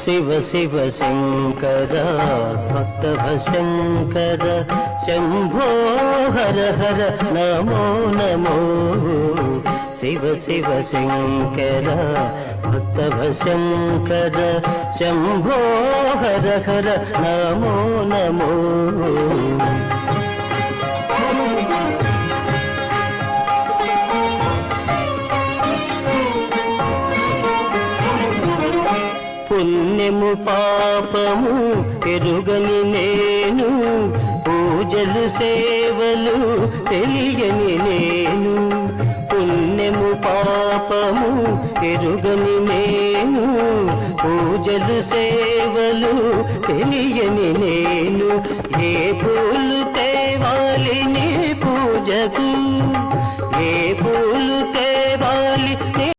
శివ శివ శంకర భక్తవ శంకర శంభో హర హర నమో నమో శివ శివ శంకర భక్తవ శంకర శంభో హర హర నమో నమో పుణ్యము పాపము ఎరుగని నేను పూజలు సేవలు తెలియని నేను పుణ్యము పాపము ఎరుగని నేను పూజలు సేవలు తెలియని నేను ఏ పూలు తేవాలి నీ పూజకు ఏ పూలు